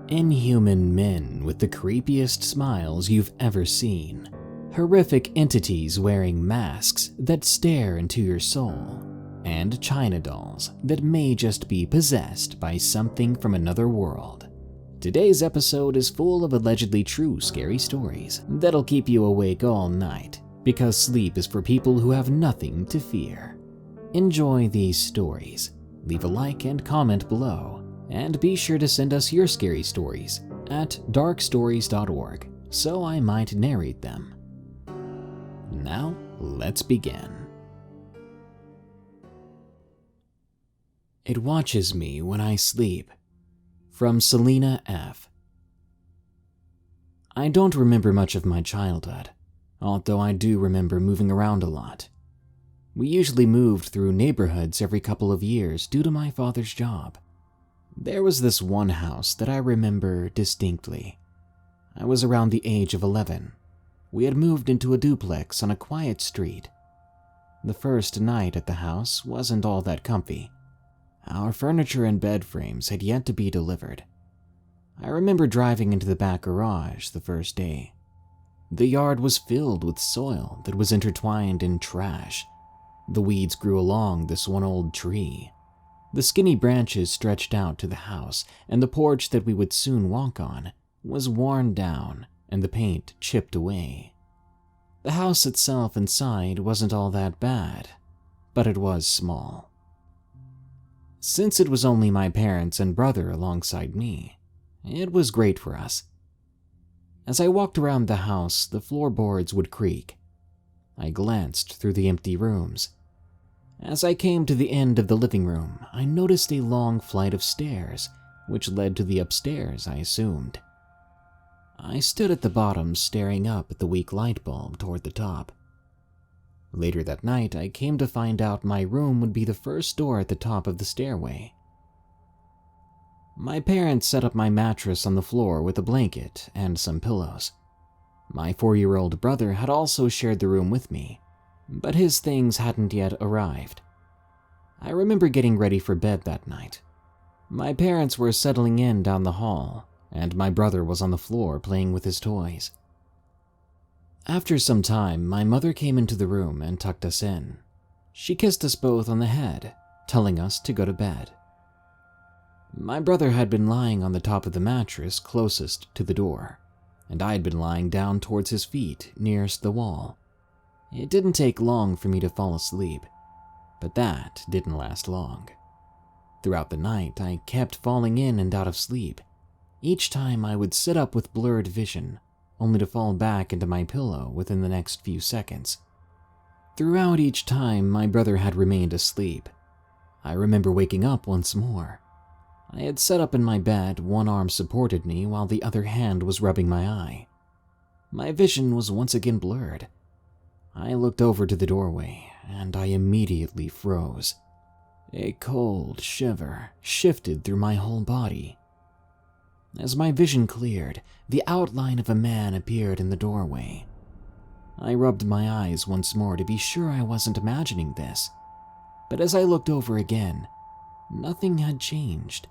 Inhuman men with the creepiest smiles you've ever seen. Horrific entities wearing masks that stare into your soul. And China dolls that may just be possessed by something from another world. Today's episode is full of allegedly true scary stories that'll keep you awake all night, because sleep is for people who have nothing to fear. Enjoy these stories. Leave a like and comment below, and be sure to send us your scary stories at darkstories.org so I might narrate them. Now, let's begin. It watches me when I sleep. From Selena F. I don't remember much of my childhood, although I do remember moving around a lot. We usually moved through neighborhoods every couple of years due to my father's job. There was this one house that I remember distinctly. I was around the age of 11. We had moved into a duplex on a quiet street. The first night at the house wasn't all that comfy. Our furniture and bed frames had yet to be delivered. I remember driving into the back garage the first day. The yard was filled with soil that was intertwined in trash. The weeds grew along this one old tree. The skinny branches stretched out to the house, and the porch that we would soon walk on was worn down and the paint chipped away. The house itself inside wasn't all that bad, but it was small. Since it was only my parents and brother alongside me, it was great for us. As I walked around the house, the floorboards would creak. I glanced through the empty rooms. As I came to the end of the living room, I noticed a long flight of stairs, which led to the upstairs, I assumed. I stood at the bottom staring up at the weak light bulb toward the top. Later that night, I came to find out my room would be the first door at the top of the stairway. My parents set up my mattress on the floor with a blanket and some pillows. My 4-year-old brother had also shared the room with me, but his things hadn't yet arrived. I remember getting ready for bed that night. My parents were settling in down the hall, and my brother was on the floor playing with his toys. After some time, my mother came into the room and tucked us in. She kissed us both on the head, telling us to go to bed. My brother had been lying on the top of the mattress closest to the door, and I had been lying down towards his feet nearest the wall. It didn't take long for me to fall asleep, but that didn't last long. Throughout the night, I kept falling in and out of sleep. Each time I would sit up with blurred vision, only to fall back into my pillow within the next few seconds. Throughout each time, my brother had remained asleep. I remember waking up once more. I had sat up in my bed, one arm supported me while the other hand was rubbing my eye. My vision was once again blurred. I looked over to the doorway, and I immediately froze. A cold shiver shifted through my whole body. As my vision cleared, the outline of a man appeared in the doorway. I rubbed my eyes once more to be sure I wasn't imagining this, but as I looked over again, nothing had changed.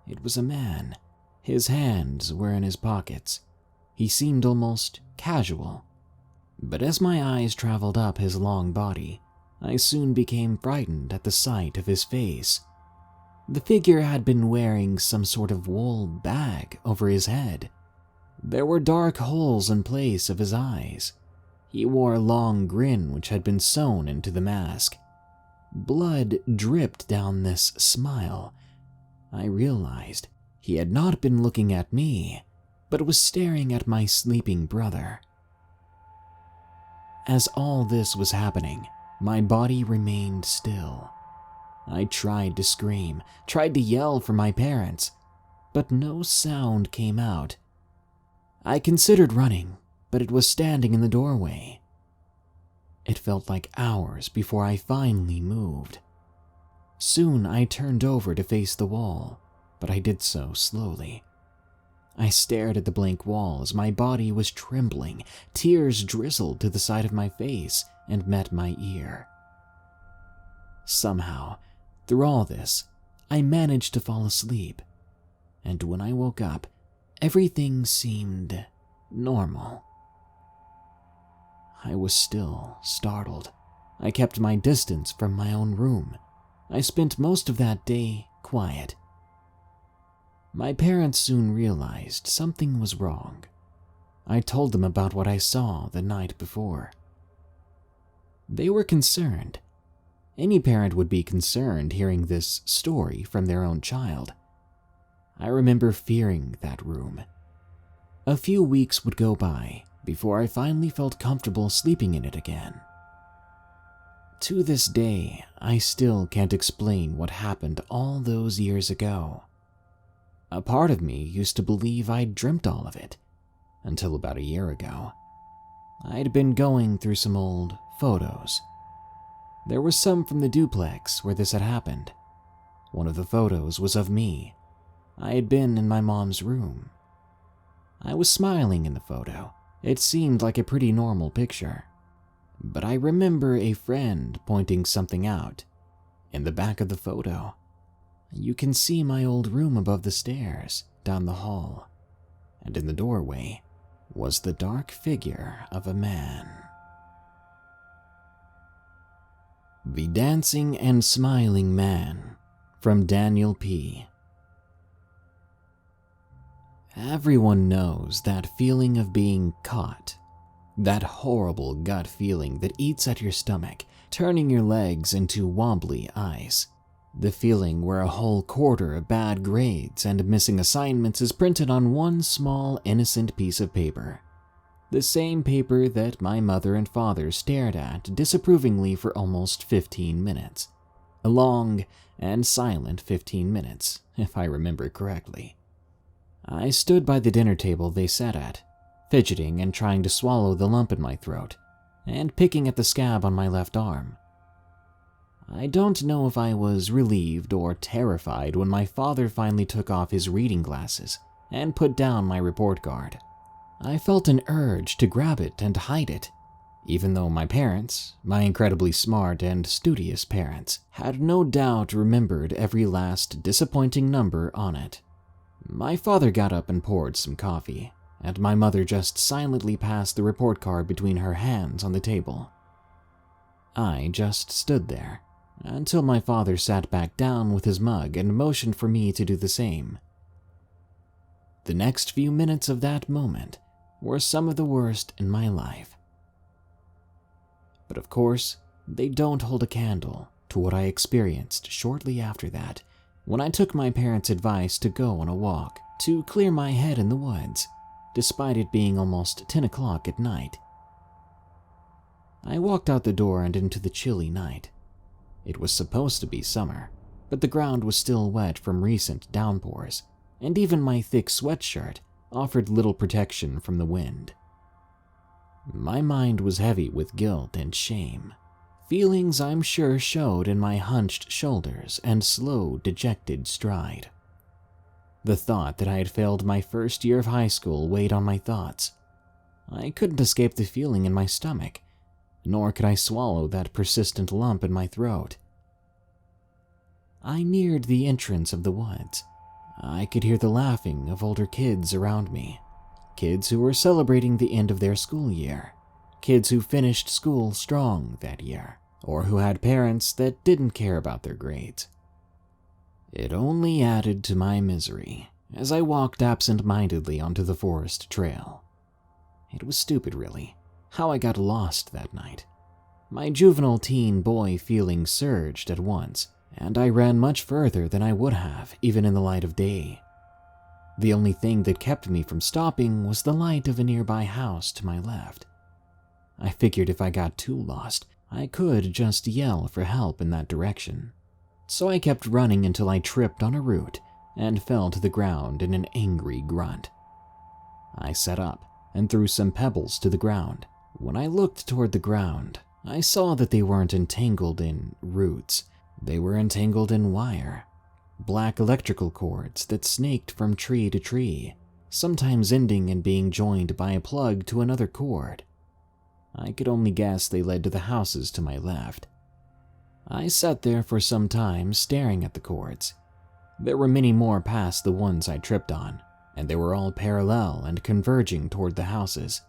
It was a man. His hands were in his pockets. He seemed almost casual. But as my eyes traveled up his long body, I soon became frightened at the sight of his face. The figure had been wearing some sort of wool bag over his head. There were dark holes in place of his eyes. He wore a long grin which had been sewn into the mask. Blood dripped down this smile. I realized he had not been looking at me, but was staring at my sleeping brother. As all this was happening, my body remained still. I tried to scream, tried to yell for my parents, but no sound came out. I considered running, but it was standing in the doorway. It felt like hours before I finally moved. Soon I turned over to face the wall, but I did so slowly. I stared at the blank wall as my body was trembling. Tears drizzled to the side of my face and met my ear. Somehow, through all this, I managed to fall asleep. and when I woke up, everything seemed normal. I was still startled. I kept my distance from my own room. I spent most of that day quiet. My parents soon realized something was wrong. I told them about what I saw the night before. They were concerned. Any parent would be concerned hearing this story from their own child. I remember fearing that room. A few weeks would go by before I finally felt comfortable sleeping in it again. To this day, I still can't explain what happened all those years ago. A part of me used to believe I'd dreamt all of it, until about a year ago. I'd been going through some old photos. There were some from the duplex where this had happened. One of the photos was of me. I had been in my mom's room. I was smiling in the photo. It seemed like a pretty normal picture. But I remember a friend pointing something out. In the back of the photo, you can see my old room above the stairs down the hall, and in the doorway was the dark figure of a man. The Dancing and Smiling Man, from Daniel P. Everyone knows that feeling of being caught. That horrible gut feeling that eats at your stomach, turning your legs into wobbly ice. The feeling where a whole quarter of bad grades and missing assignments is printed on one small, innocent piece of paper. The same paper that my mother and father stared at disapprovingly for almost 15 minutes. A long and silent 15 minutes, if I remember correctly. I stood by the dinner table they sat at, fidgeting and trying to swallow the lump in my throat, and picking at the scab on my left arm. I don't know if I was relieved or terrified when my father finally took off his reading glasses and put down my report card. I felt an urge to grab it and hide it, even though my parents, my incredibly smart and studious parents, had no doubt remembered every last disappointing number on it. My father got up and poured some coffee, and my mother just silently passed the report card between her hands on the table. I just stood there until my father sat back down with his mug and motioned for me to do the same. The next few minutes of that moment were some of the worst in my life. But of course, they don't hold a candle to what I experienced shortly after that, when I took my parents' advice to go on a walk to clear my head in the woods, despite it being almost 10 o'clock at night. I walked out the door and into the chilly night. It was supposed to be summer, but the ground was still wet from recent downpours, and even my thick sweatshirt offered little protection from the wind. My mind was heavy with guilt and shame, feelings I'm sure showed in my hunched shoulders and slow, dejected stride. The thought that I had failed my first year of high school weighed on my thoughts. I couldn't escape the feeling in my stomach, nor could I swallow that persistent lump in my throat. I neared the entrance of the woods. I could hear the laughing of older kids around me, kids who were celebrating the end of their school year, kids who finished school strong that year, or who had parents that didn't care about their grades. It only added to my misery as I walked absent-mindedly onto the forest trail. It was stupid, really, how I got lost that night. My juvenile teen boy feeling surged at once, and I ran much further than I would have, even in the light of day. The only thing that kept me from stopping was the light of a nearby house to my left. I figured if I got too lost, I could just yell for help in that direction. So I kept running until I tripped on a root and fell to the ground in an angry grunt. I sat up and threw some pebbles to the ground. When I looked toward the ground, I saw that they weren't entangled in roots. They were entangled in wire, black electrical cords that snaked from tree to tree, sometimes ending in being joined by a plug to another cord. I could only guess they led to the houses to my left. I sat there for some time staring at the cords. There were many more past the ones I tripped on, and they were all parallel and converging toward the houses.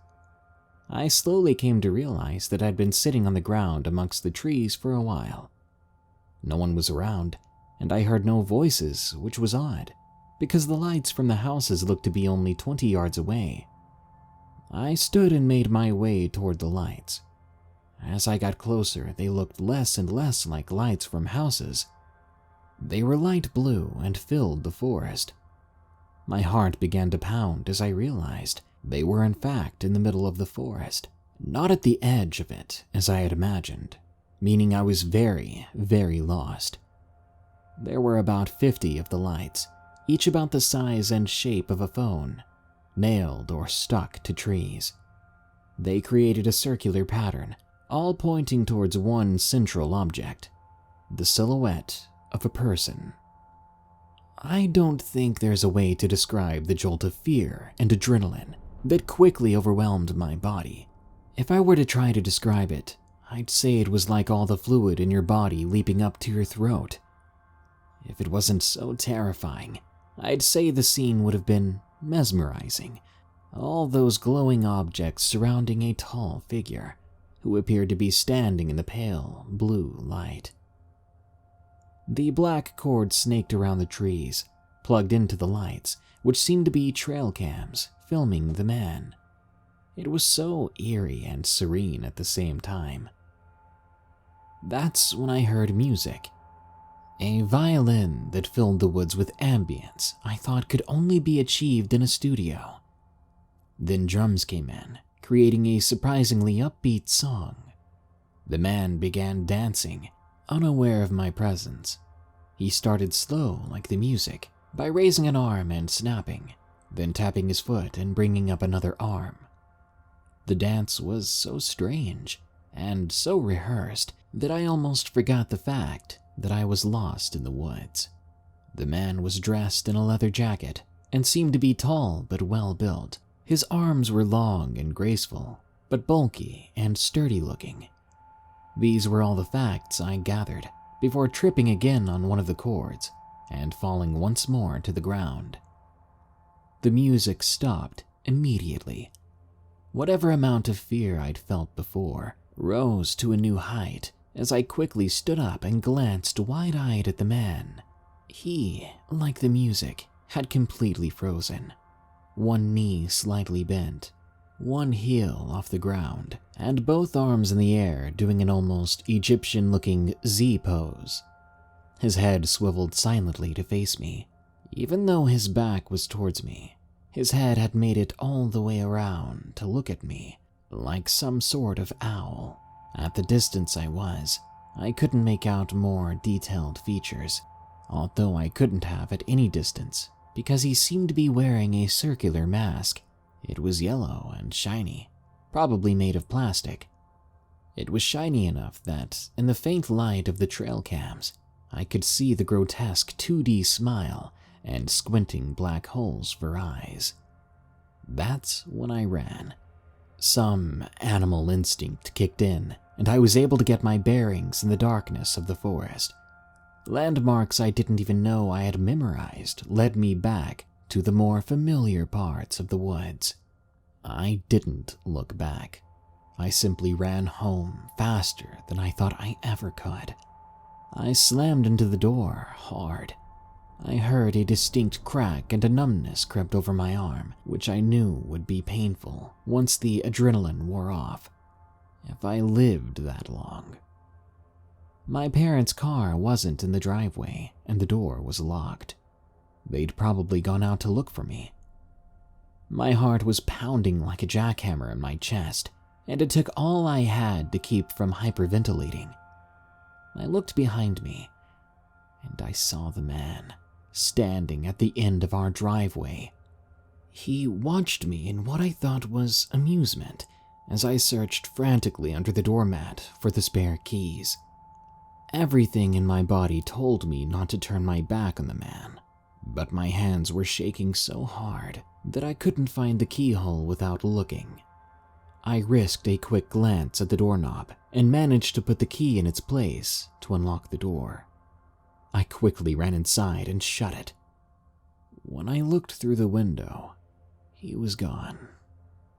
I slowly came to realize that I'd been sitting on the ground amongst the trees for a while. No one was around, and I heard no voices, which was odd, because the lights from the houses looked to be only 20 yards away. I stood and made my way toward the lights. As I got closer, they looked less and less like lights from houses. They were light blue and filled the forest. My heart began to pound as I realized they were in fact in the middle of the forest, not at the edge of it as I had imagined, meaning I was very, very lost. There were about 50 of the lights, each about the size and shape of a phone, nailed or stuck to trees. They created a circular pattern, all pointing towards one central object, the silhouette of a person. I don't think there's a way to describe the jolt of fear and adrenaline that quickly overwhelmed my body. If I were to try to describe it, I'd say it was like all the fluid in your body leaping up to your throat. If it wasn't so terrifying, I'd say the scene would have been mesmerizing. All those glowing objects surrounding a tall figure who appeared to be standing in the pale blue light. The black cord snaked around the trees, plugged into the lights, which seemed to be trail cams filming the man. It was so eerie and serene at the same time. That's when I heard music. A violin that filled the woods with ambience I thought could only be achieved in a studio. Then drums came in, creating a surprisingly upbeat song. The man began dancing, unaware of my presence. He started slow like the music, by raising an arm and snapping, then tapping his foot and bringing up another arm. The dance was so strange and so rehearsed that I almost forgot the fact that I was lost in the woods. The man was dressed in a leather jacket and seemed to be tall but well built. His arms were long and graceful, but bulky and sturdy looking. These were all the facts I gathered before tripping again on one of the cords and falling once more to the ground. The music stopped immediately. Whatever amount of fear I'd felt before rose to a new height as I quickly stood up and glanced wide-eyed at the man. He, like the music, had completely frozen. One knee slightly bent, one heel off the ground, and both arms in the air doing an almost Egyptian-looking Z pose. His head swiveled silently to face me. Even though his back was towards me, his head had made it all the way around to look at me, like some sort of owl. At the distance I was, I couldn't make out more detailed features, although I couldn't have at any distance, because he seemed to be wearing a circular mask. It was yellow and shiny, probably made of plastic. It was shiny enough that, in the faint light of the trail cams, I could see the grotesque 2D smile and squinting black holes for eyes. That's when I ran. Some animal instinct kicked in, and I was able to get my bearings in the darkness of the forest. Landmarks I didn't even know I had memorized led me back to the more familiar parts of the woods. I didn't look back. I simply ran home faster than I thought I ever could. I slammed into the door hard. I heard a distinct crack and a numbness crept over my arm, which I knew would be painful once the adrenaline wore off, if I lived that long. My parents' car wasn't in the driveway, and the door was locked. They'd probably gone out to look for me. My heart was pounding like a jackhammer in my chest, and it took all I had to keep from hyperventilating. I looked behind me, and I saw the man standing at the end of our driveway. He watched me in what I thought was amusement as I searched frantically under the doormat for the spare keys. Everything in my body told me not to turn my back on the man, but my hands were shaking so hard that I couldn't find the keyhole without looking. I risked a quick glance at the doorknob and managed to put the key in its place to unlock the door. I quickly ran inside and shut it. When I looked through the window, he was gone.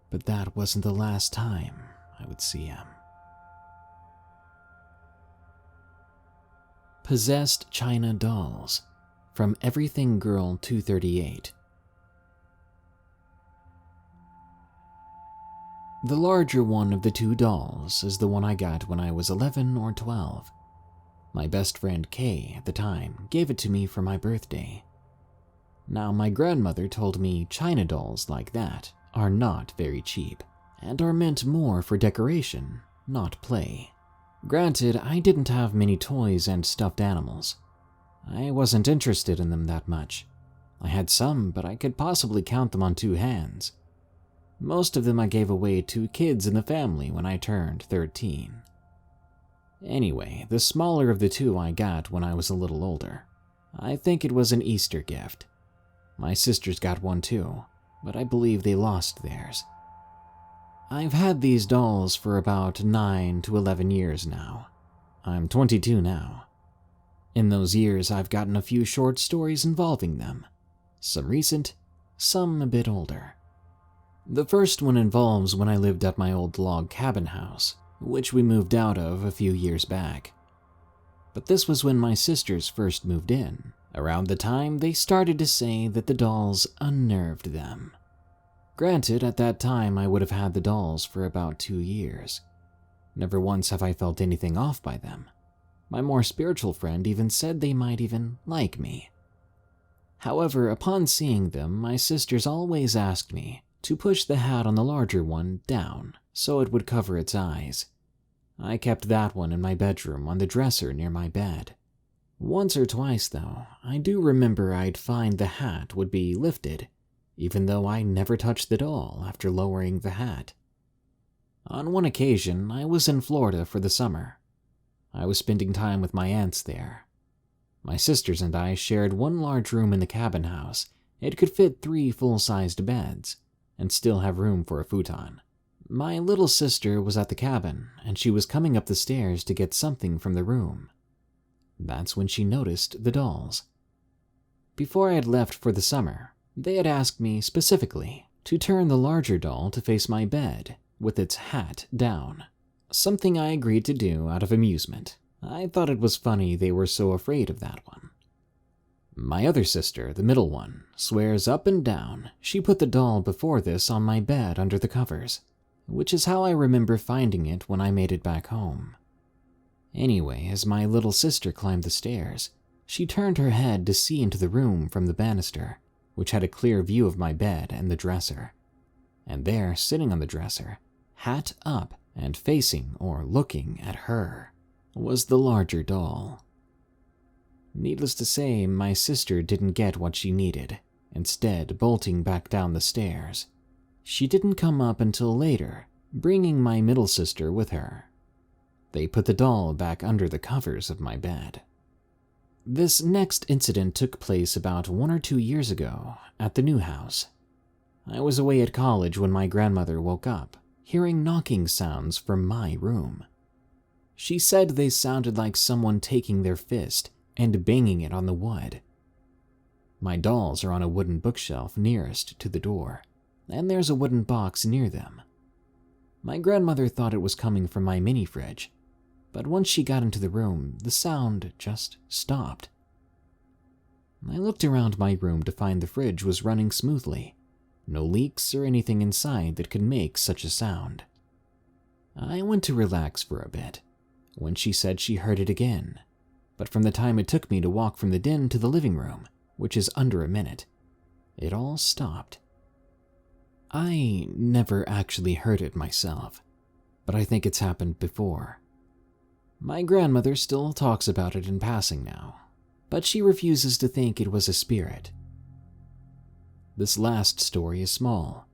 But that wasn't the last time I would see him. Possessed China Dolls from Everything Girl 238. The larger one of the two dolls is the one I got when I was 11 or 12. My best friend Kay at the time gave it to me for my birthday. Now, my grandmother told me China dolls like that are not very cheap and are meant more for decoration, not play. Granted, I didn't have many toys and stuffed animals. I wasn't interested in them that much. I had some, but I could possibly count them on 2 hands. Most of them I gave away to kids in the family when I turned 13. Anyway, the smaller of the 2 I got when I was a little older. I think it was an Easter gift. My sisters got one too, but I believe they lost theirs. I've had these dolls for about 9 to 11 years now. I'm 22 now. In those years, I've gotten a few short stories involving them. Some recent, some a bit older. The first one involves when I lived at my old log cabin house, which we moved out of a few years back. But this was when my sisters first moved in, around the time they started to say that the dolls unnerved them. Granted, at that time I would have had the dolls for about 2 years. Never once have I felt anything off by them. My more spiritual friend even said they might even like me. However, upon seeing them, my sisters always asked me to push the hat on the larger one down so it would cover its eyes. I kept that one in my bedroom on the dresser near my bed. Once or twice, though, I do remember I'd find the hat would be lifted, even though I never touched the doll after lowering the hat. On one occasion, I was in Florida for the summer. I was spending time with my aunts there. My sisters and I shared one large room in the cabin house. It could fit 3 full-sized beds, and still have room for a futon. My little sister was at the cabin, and she was coming up the stairs to get something from the room. That's when she noticed the dolls. Before I had left for the summer, they had asked me specifically to turn the larger doll to face my bed with its hat down, something I agreed to do out of amusement. I thought it was funny they were so afraid of that one. My other sister, the middle one, swears up and down she put the doll before this on my bed under the covers, which is how I remember finding it when I made it back home. Anyway, as my little sister climbed the stairs, she turned her head to see into the room from the banister, which had a clear view of my bed and the dresser. And there, sitting on the dresser, hat up and facing or looking at her, was the larger doll. Needless to say, my sister didn't get what she needed, instead bolting back down the stairs. She didn't come up until later, bringing my middle sister with her. They put the doll back under the covers of my bed. This next incident took place about 1 or 2 years ago at the new house. I was away at college when my grandmother woke up, hearing knocking sounds from my room. She said they sounded like someone taking their fist and banging it on the wood. My dolls are on a wooden bookshelf nearest to the door, and there's a wooden box near them. My grandmother thought it was coming from my mini fridge, but once she got into the room, the sound just stopped. I looked around my room to find the fridge was running smoothly, no leaks or anything inside that could make such a sound. I went to relax for a bit, when she said she heard it again, but from the time it took me to walk from the den to the living room, which is under a minute, it all stopped. I never actually heard it myself, but I think it's happened before. My grandmother still talks about it in passing now, but she refuses to think it was a spirit. This last story is small.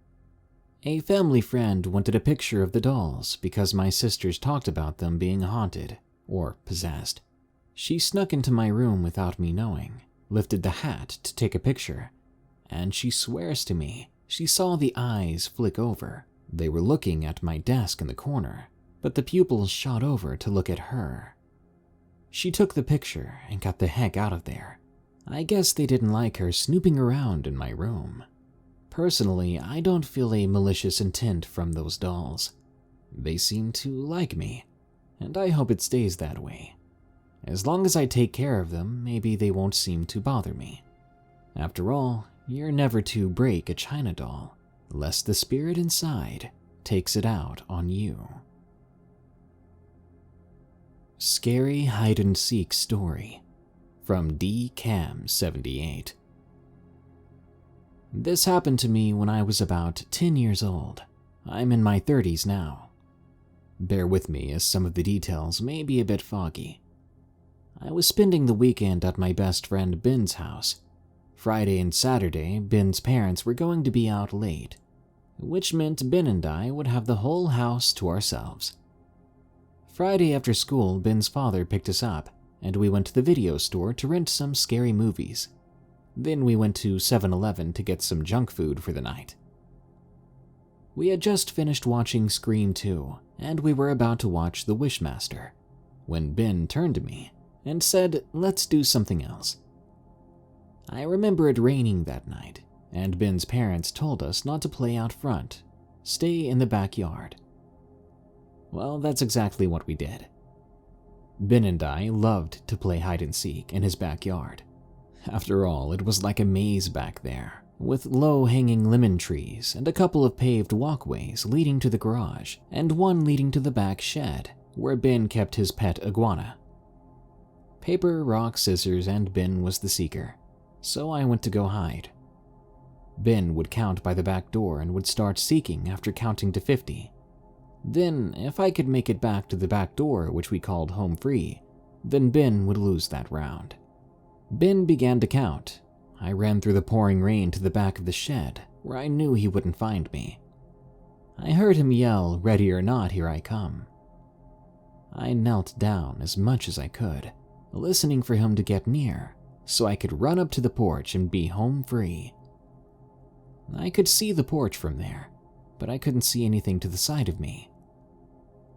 A family friend wanted a picture of the dolls because my sisters talked about them being haunted or possessed. She snuck into my room without me knowing, lifted the hat to take a picture, and she swears to me she saw the eyes flick over. They were looking at my desk in the corner, but the pupils shot over to look at her. She took the picture and got the heck out of there. I guess they didn't like her snooping around in my room. Personally, I don't feel a malicious intent from those dolls. They seem to like me, and I hope it stays that way. As long as I take care of them, maybe they won't seem to bother me. After all, you're never to break a China doll, lest the spirit inside takes it out on you. Scary hide-and-seek story from DCam78. This happened to me when I was about 10 years old. I'm in my 30s now. Bear with me as some of the details may be a bit foggy. I was spending the weekend at my best friend Ben's house. Friday and Saturday, Ben's parents were going to be out late, which meant Ben and I would have the whole house to ourselves. Friday after school, Ben's father picked us up, and we went to the video store to rent some scary movies. Then we went to 7-Eleven to get some junk food for the night. We had just finished watching Scream 2, and we were about to watch The Wishmaster, when Ben turned to me and said, "Let's do something else." I remember it raining that night, and Ben's parents told us not to play out front, stay in the backyard. Well, that's exactly what we did. Ben and I loved to play hide-and-seek in his backyard. After all, it was like a maze back there, with low-hanging lemon trees and a couple of paved walkways leading to the garage, and one leading to the back shed, where Ben kept his pet iguana. Paper, rock, scissors, and Ben was the seeker, so I went to go hide. Ben would count by the back door and would start seeking after counting to 50. Then, if I could make it back to the back door, which we called home free, then Ben would lose that round. Ben began to count. I ran through the pouring rain to the back of the shed, where I knew he wouldn't find me. I heard him yell, "Ready or not, here I come." I knelt down as much as I could, listening for him to get near, so I could run up to the porch and be home free. I could see the porch from there, but I couldn't see anything to the side of me.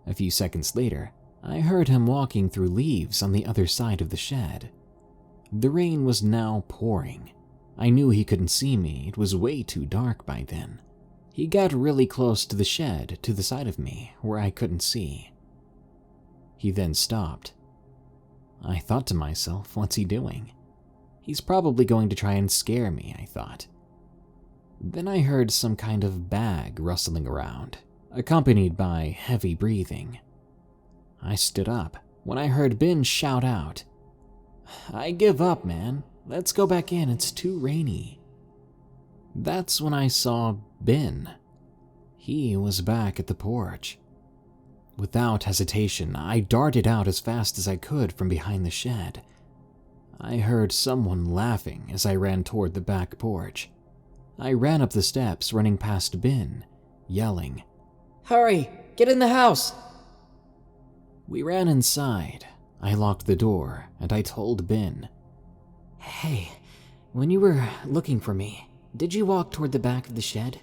A few seconds later, I heard him walking through leaves on the other side of the shed. The rain was now pouring. I knew he couldn't see me, it was way too dark by then. He got really close to the shed to the side of me, where I couldn't see. He then stopped. I thought to myself, what's he doing? He's probably going to try and scare me, I thought. Then I heard some kind of bag rustling around, accompanied by heavy breathing. I stood up when I heard Ben shout out, "I give up, man. Let's go back in, it's too rainy." That's when I saw Ben. He was back at the porch. Without hesitation, I darted out as fast as I could from behind the shed. I heard someone laughing as I ran toward the back porch. I ran up the steps, running past Ben, yelling, "Hurry, get in the house!" We ran inside. I locked the door, and I told Ben, "Hey, when you were looking for me, did you walk toward the back of the shed?"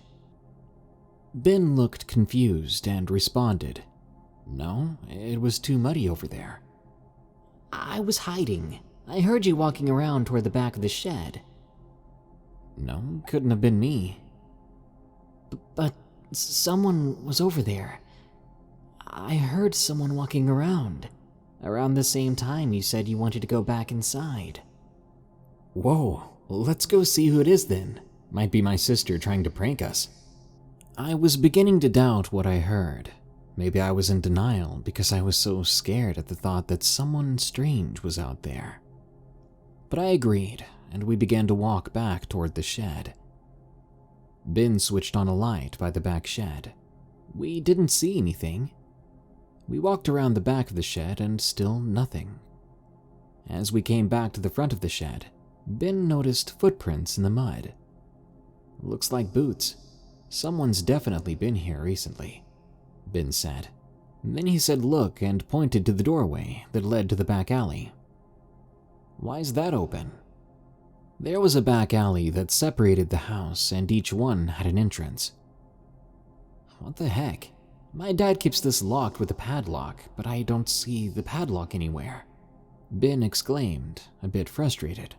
Ben looked confused and responded, "No, it was too muddy over there." "I was hiding. I heard you walking around toward the back of the shed." "No, couldn't have been me." But someone was over there. I heard someone walking around the same time you said you wanted to go back inside." "Whoa, let's go see who it is then. Might be my sister trying to prank us." I was beginning to doubt what I heard. Maybe I was in denial because I was so scared at the thought that someone strange was out there. But I agreed, and we began to walk back toward the shed. Ben switched on a light by the back shed. We didn't see anything. We walked around the back of the shed and still nothing. As we came back to the front of the shed, Ben noticed footprints in the mud. "Looks like boots. Someone's definitely been here recently," Ben said. Then he said look and pointed to the doorway that led to the back alley. "Why's that open?" There was a back alley that separated the house, and each one had an entrance. "What the heck? My dad keeps this locked with a padlock, but I don't see the padlock anywhere." Ben exclaimed, a bit frustrated.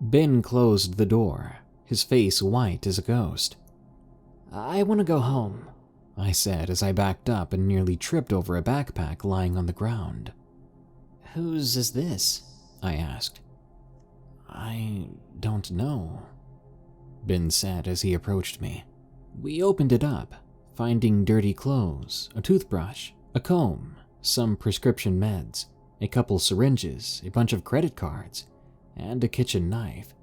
Ben closed the door, his face white as a ghost. "I want to go home," I said as I backed up and nearly tripped over a backpack lying on the ground. "Whose is this?" I asked. "I don't know," Ben said as he approached me. We opened it up, finding dirty clothes, a toothbrush, a comb, some prescription meds, a couple syringes, a bunch of credit cards, and a kitchen knife.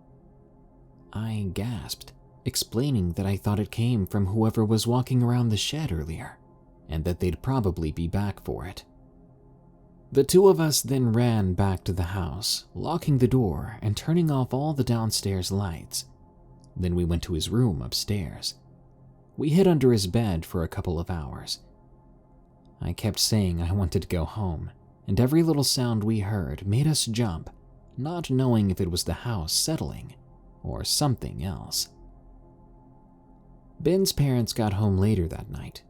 I gasped, explaining that I thought it came from whoever was walking around the shed earlier, and that they'd probably be back for it. The two of us then ran back to the house, locking the door and turning off all the downstairs lights. Then we went to his room upstairs. We hid under his bed for a couple of hours. I kept saying I wanted to go home, and every little sound we heard made us jump, not knowing if it was the house settling or something else. Ben's parents got home later that night.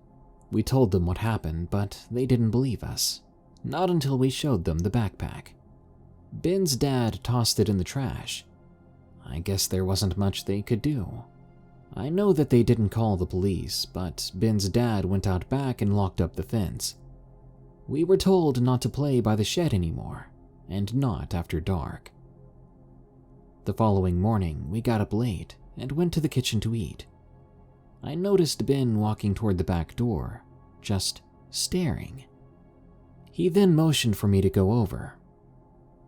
We told them what happened, but they didn't believe us, not until we showed them the backpack. Ben's dad tossed it in the trash. I guess there wasn't much they could do. I know that they didn't call the police, but Ben's dad went out back and locked up the fence. We were told not to play by the shed anymore, and not after dark. The following morning, we got up late and went to the kitchen to eat. I noticed Ben walking toward the back door, just staring. He then motioned for me to go over.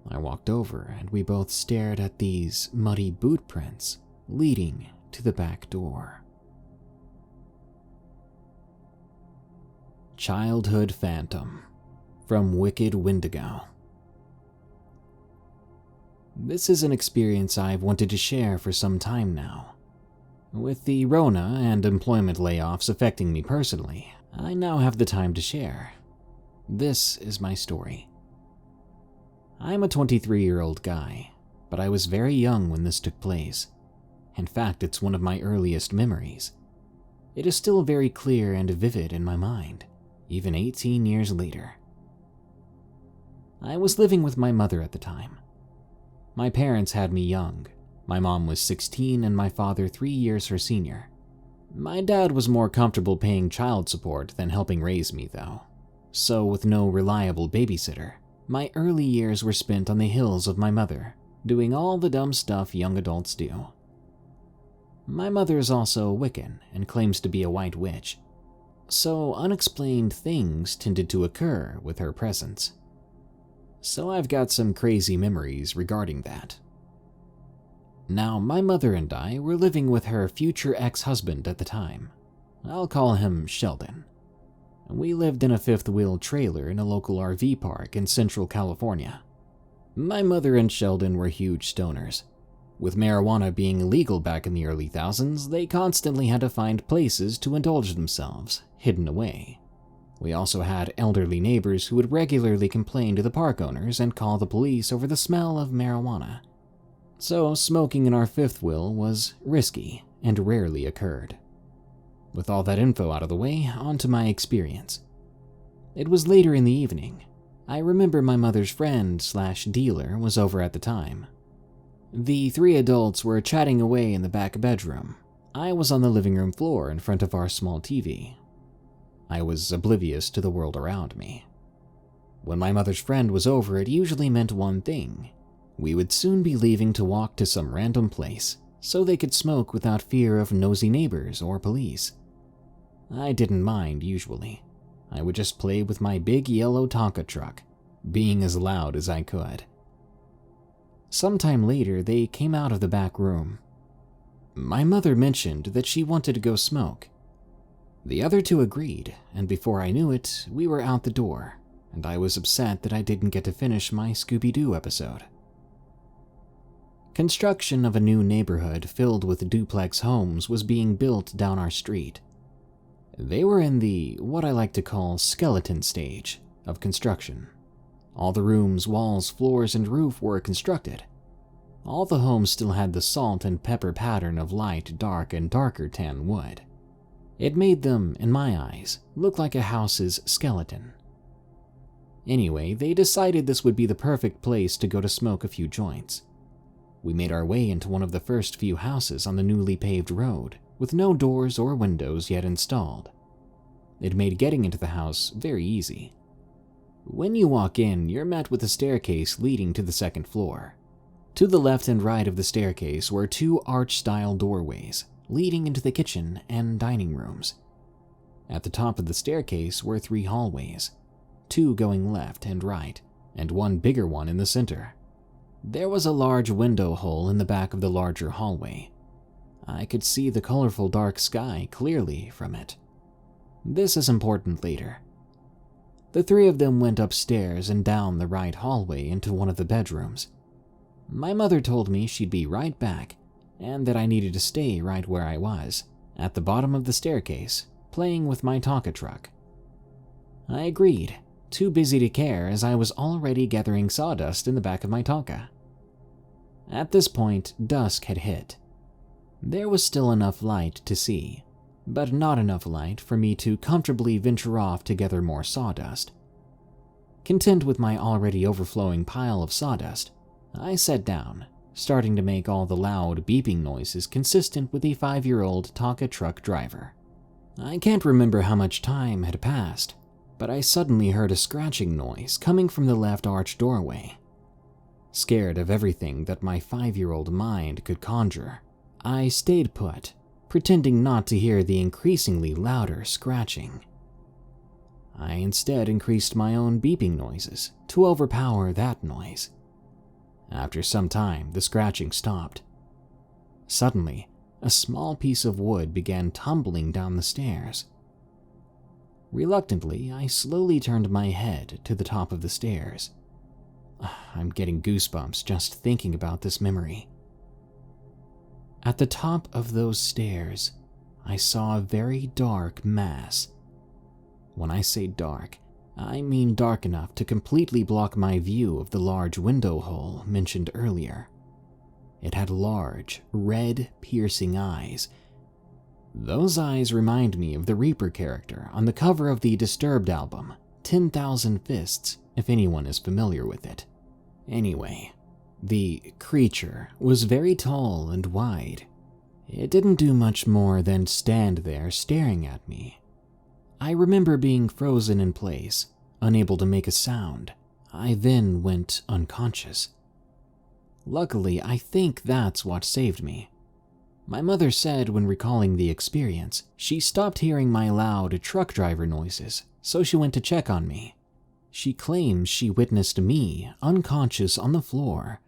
I walked over and we both stared at these muddy boot prints leading to the back door. Childhood Phantom from Wicked Wendigo. This is an experience I've wanted to share for some time now. With the Rona and employment layoffs affecting me personally, I now have the time to share. This is my story. I'm a 23-year-old guy, but I was very young when this took place. In fact, it's one of my earliest memories. It is still very clear and vivid in my mind, even 18 years later. I was living with my mother at the time. My parents had me young. My mom was 16 and my father 3 years her senior. My dad was more comfortable paying child support than helping raise me, though. So with no reliable babysitter, my early years were spent on the hills of my mother, doing all the dumb stuff young adults do. My mother is also Wiccan and claims to be a white witch, so unexplained things tended to occur with her presence. So I've got some crazy memories regarding that. Now, my mother and I were living with her future ex-husband at the time. I'll call him Sheldon. We lived in a fifth-wheel trailer in a local RV park in Central California. My mother and Sheldon were huge stoners. With marijuana being illegal back in the early thousands, they constantly had to find places to indulge themselves, hidden away. We also had elderly neighbors who would regularly complain to the park owners and call the police over the smell of marijuana. So smoking in our fifth wheel was risky and rarely occurred. With all that info out of the way, on to my experience. It was later in the evening. I remember my mother's friend/dealer was over at the time. The three adults were chatting away in the back bedroom. I was on the living room floor in front of our small TV. I was oblivious to the world around me. When my mother's friend was over, it usually meant one thing. We would soon be leaving to walk to some random place, so they could smoke without fear of nosy neighbors or police. I didn't mind usually. I would just play with my big yellow Tonka truck, being as loud as I could. Sometime later, they came out of the back room. My mother mentioned that she wanted to go smoke. The other two agreed, and before I knew it, we were out the door, and I was upset that I didn't get to finish my Scooby-Doo episode. Construction of a new neighborhood filled with duplex homes was being built down our street. They were in the, what I like to call, skeleton stage of construction. All the rooms, walls, floors, and roof were constructed. All the homes still had the salt and pepper pattern of light, dark, and darker tan wood. It made them, in my eyes, look like a house's skeleton. Anyway, they decided this would be the perfect place to go to smoke a few joints. We made our way into one of the first few houses on the newly paved road, with no doors or windows yet installed. It made getting into the house very easy. When you walk in, you're met with a staircase leading to the second floor. To the left and right of the staircase were two arch-style doorways leading into the kitchen and dining rooms. At the top of the staircase were 3 hallways, 2 going left and right, and one bigger one in the center. There was a large window hole in the back of the larger hallway. I could see the colorful dark sky clearly from it. This is important later. The 3 of them went upstairs and down the right hallway into one of the bedrooms. My mother told me she'd be right back, and that I needed to stay right where I was, at the bottom of the staircase, playing with my Tonka truck. I agreed, too busy to care as I was already gathering sawdust in the back of my Tonka. At this point, dusk had hit. There was still enough light to see, but not enough light for me to comfortably venture off to gather more sawdust. Content with my already overflowing pile of sawdust, I sat down, starting to make all the loud beeping noises consistent with a 5-year-old Tonka truck driver. I can't remember how much time had passed, but I suddenly heard a scratching noise coming from the left arch doorway. Scared of everything that my 5-year-old mind could conjure, I stayed put, pretending not to hear the increasingly louder scratching. I instead increased my own beeping noises to overpower that noise. After some time, the scratching stopped. Suddenly, a small piece of wood began tumbling down the stairs. Reluctantly, I slowly turned my head to the top of the stairs. I'm getting goosebumps just thinking about this memory. At the top of those stairs, I saw a very dark mass. When I say dark, I mean dark enough to completely block my view of the large window hole mentioned earlier. It had large, red, piercing eyes. Those eyes remind me of the Reaper character on the cover of the Disturbed album, 10,000 Fists, if anyone is familiar with it. Anyway, the creature was very tall and wide. It didn't do much more than stand there staring at me. I remember being frozen in place, unable to make a sound. I then went unconscious. Luckily, I think that's what saved me. My mother said when recalling the experience, she stopped hearing my loud truck driver noises, so she went to check on me. She claims she witnessed me unconscious on the floor,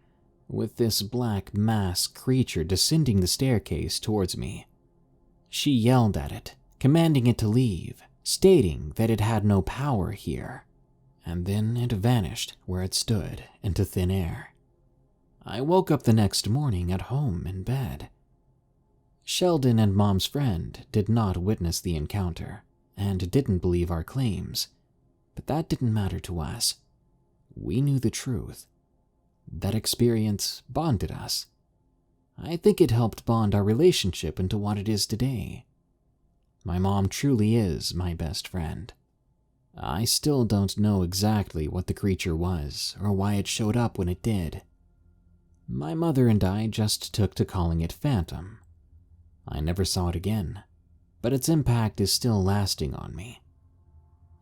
with this black mass creature descending the staircase towards me. She yelled at it, commanding it to leave, stating that it had no power here, and then it vanished where it stood into thin air. I woke up the next morning at home in bed. Sheldon and Mom's friend did not witness the encounter and didn't believe our claims, but that didn't matter to us. We knew the truth. That experience bonded us. I think it helped bond our relationship into what it is today. My mom truly is my best friend. I still don't know exactly what the creature was or why it showed up when it did. My mother and I just took to calling it Phantom. I never saw it again, but its impact is still lasting on me.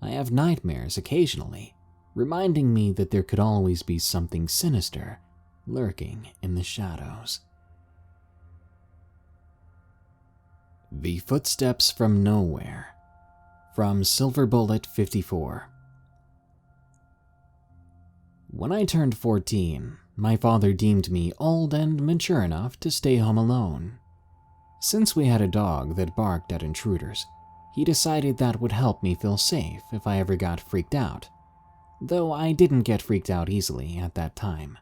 I have nightmares occasionally, reminding me that there could always be something sinister lurking in the shadows. The Footsteps from Nowhere, from Silver Bullet 54. When I turned 14, my father deemed me old and mature enough to stay home alone. Since we had a dog that barked at intruders, he decided that would help me feel safe if I ever got freaked out, though I didn't get freaked out easily at that time.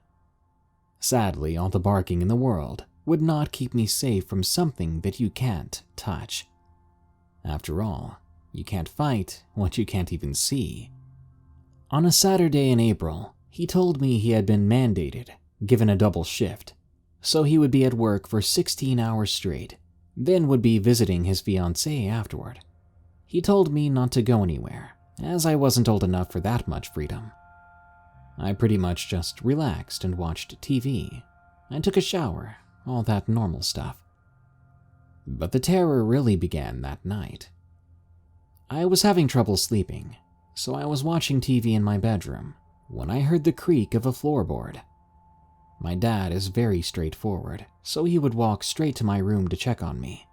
Sadly, all the barking in the world would not keep me safe from something that you can't touch. After all, you can't fight what you can't even see. On a Saturday in April, he told me he had been mandated, given a double shift, so he would be at work for 16 hours straight, then would be visiting his fiancée afterward. He told me not to go anywhere, as I wasn't old enough for that much freedom, I pretty much just relaxed and watched TV. I took a shower, all that normal stuff. But the terror really began that night. I was having trouble sleeping, so I was watching TV in my bedroom when I heard the creak of a floorboard. My dad is very straightforward, so he would walk straight to my room to check on me.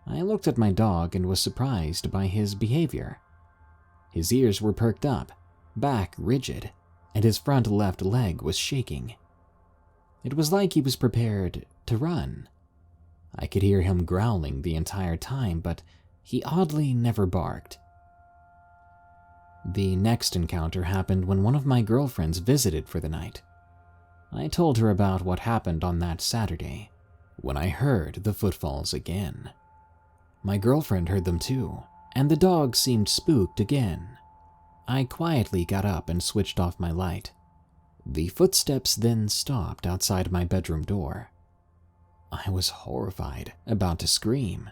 I looked at my dog and was surprised by his behavior. His ears were perked up, back rigid, and his front left leg was shaking. It was like he was prepared to run. I could hear him growling the entire time, but he oddly never barked. The next encounter happened when one of my girlfriends visited for the night. I told her about what happened on that Saturday, when I heard the footfalls again. My girlfriend heard them too, and the dog seemed spooked again. I quietly got up and switched off my light. The footsteps then stopped outside my bedroom door. I was horrified, about to scream.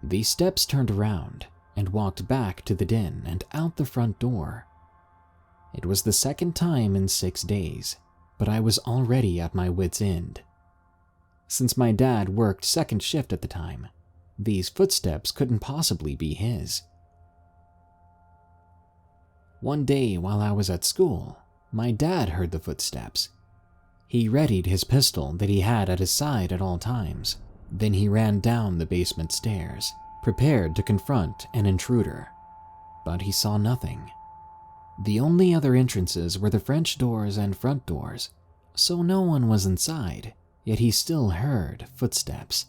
The steps turned around and walked back to the den and out the front door. It was the second time in 6 days, but I was already at my wit's end. Since my dad worked second shift at the time, these footsteps couldn't possibly be his. One day while I was at school, my dad heard the footsteps. He readied his pistol that he had at his side at all times. Then he ran down the basement stairs, prepared to confront an intruder. But he saw nothing. The only other entrances were the French doors and front doors, so no one was inside, yet he still heard footsteps.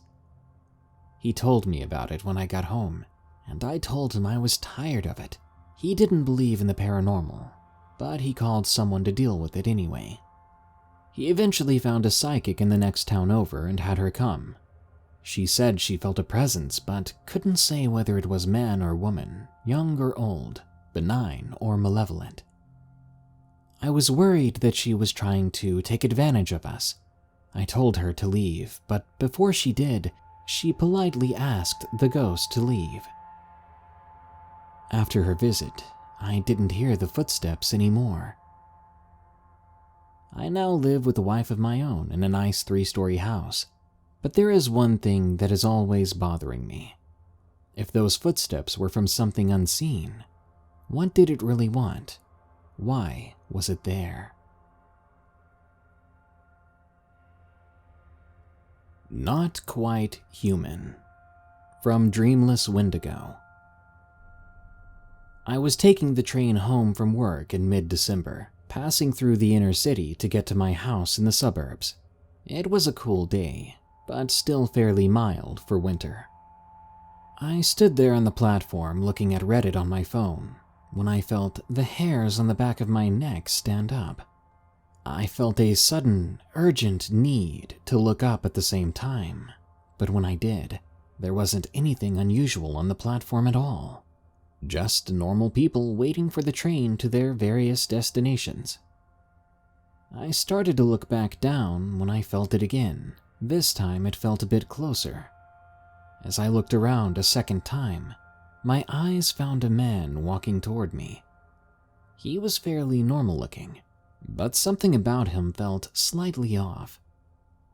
He told me about it when I got home, and I told him I was tired of it. He didn't believe in the paranormal, but he called someone to deal with it anyway. He eventually found a psychic in the next town over and had her come. She said she felt a presence, but couldn't say whether it was man or woman, young or old, benign or malevolent. I was worried that she was trying to take advantage of us. I told her to leave, but before she did, she politely asked the ghost to leave. After her visit, I didn't hear the footsteps anymore. I now live with a wife of my own in a nice 3-story house, but there is one thing that is always bothering me. If those footsteps were from something unseen, what did it really want? Why was it there? Not Quite Human, from DreamlessWendigo. I was taking the train home from work in mid-December, passing through the inner city to get to my house in the suburbs. It was a cool day, but still fairly mild for winter. I stood there on the platform looking at Reddit on my phone when I felt the hairs on the back of my neck stand up. I felt a sudden, urgent need to look up at the same time, but when I did, there wasn't anything unusual on the platform at all. Just normal people waiting for the train to their various destinations. I started to look back down when I felt it again. This time it felt a bit closer. As I looked around a second time, my eyes found a man walking toward me. He was fairly normal looking, but something about him felt slightly off.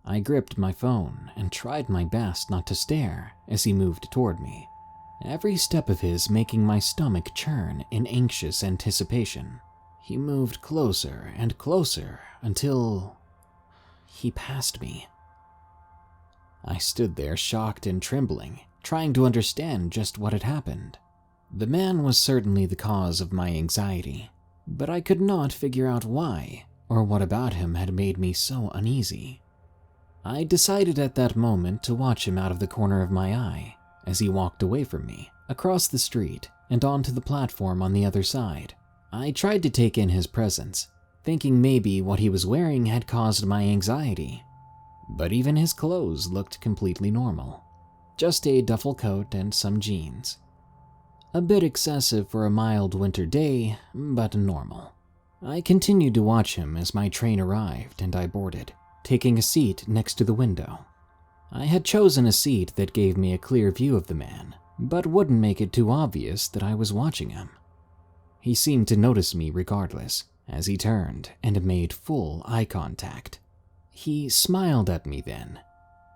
I gripped my phone and tried my best not to stare as he moved toward me, every step of his making my stomach churn in anxious anticipation. He moved closer and closer until he passed me. I stood there shocked and trembling, trying to understand just what had happened. The man was certainly the cause of my anxiety, but I could not figure out why or what about him had made me so uneasy. I decided at that moment to watch him out of the corner of my eye as he walked away from me, across the street and onto the platform on the other side. I tried to take in his presence, thinking maybe what he was wearing had caused my anxiety. But even his clothes looked completely normal. Just a duffel coat and some jeans. A bit excessive for a mild winter day, but normal. I continued to watch him as my train arrived and I boarded, taking a seat next to the window. I had chosen a seat that gave me a clear view of the man, but wouldn't make it too obvious that I was watching him. He seemed to notice me regardless, as he turned and made full eye contact. He smiled at me then,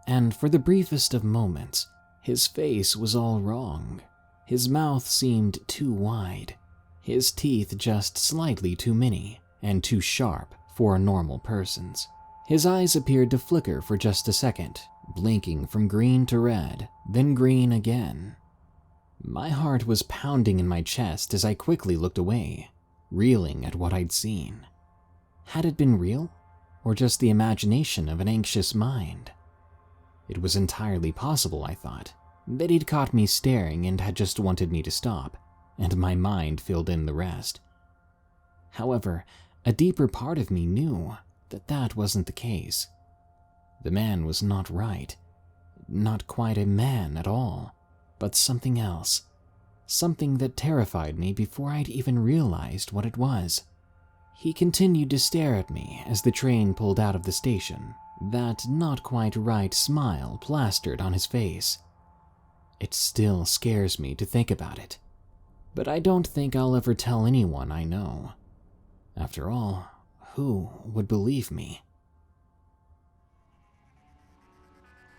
and for the briefest of moments, his face was all wrong. His mouth seemed too wide, his teeth just slightly too many and too sharp for a normal person's. His eyes appeared to flicker for just a second, blinking from green to red, then green again. My heart was pounding in my chest as I quickly looked away, reeling at what I'd seen. Had it been real, or just the imagination of an anxious mind? It was entirely possible, I thought, that he'd caught me staring and had just wanted me to stop, and my mind filled in the rest. However, a deeper part of me knew that that wasn't the case. The man was not right. Not quite a man at all, but something else. Something that terrified me before I'd even realized what it was. He continued to stare at me as the train pulled out of the station, that not quite right smile plastered on his face. It still scares me to think about it, but I don't think I'll ever tell anyone I know. After all, who would believe me?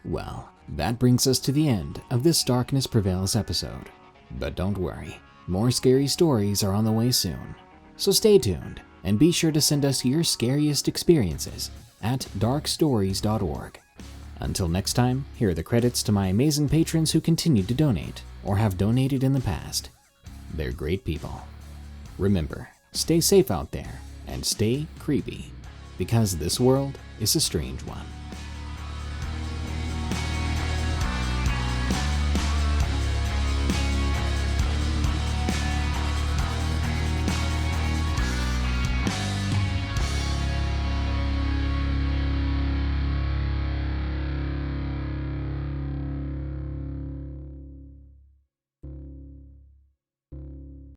Well, that brings us to the end of this Darkness Prevails episode. But don't worry, more scary stories are on the way soon. So stay tuned, and be sure to send us your scariest experiences at darkstories.org. Until next time, here are the credits to my amazing patrons who continue to donate, or have donated in the past. They're great people. Remember, stay safe out there, and stay creepy, because this world is a strange one.